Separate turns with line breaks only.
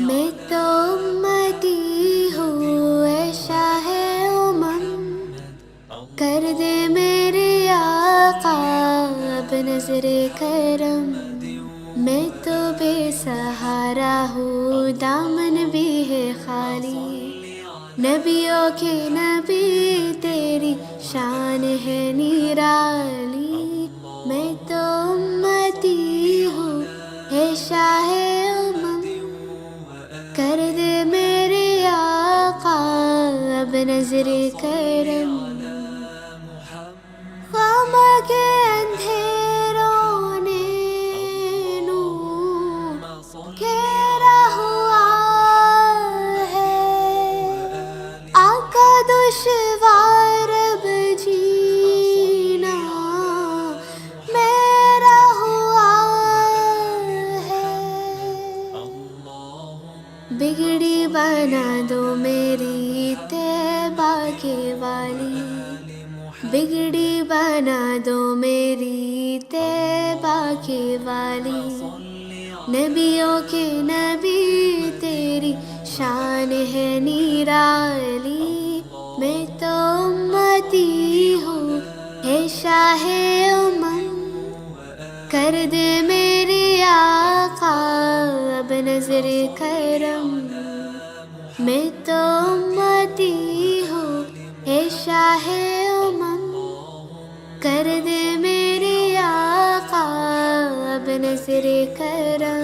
میں تو امتی ہوں اے شاہ امم، کر دے میرے آقا اب نظر کرم۔ میں تو بے سہارا ہوں، دامن بھی ہے خالی، نبیوں کے نبی تیری شان ہے نرالی۔ میں تو امتی ہوں اے شاہ امم، کر دے میرے آقا اب نظر کرم۔ غم کے اندھیروں نے نور گھیرا ہوا ہے، آقا دشوار اب جینا میرا ہوا ہے۔ بگڑی بنا دو میری طیبہ کے والی، بگڑی بنا دو میری طیبہ کے والی، نبیوں کے نبی تیری شان ہے نرالی۔ میں تو امتی ہوں اے شاہ امم، کر دے میرے آقا اب نظر کرم۔ میں تو امتی ہوں اے شاہ امم، کر دے میرے آقا اب نظر کرم۔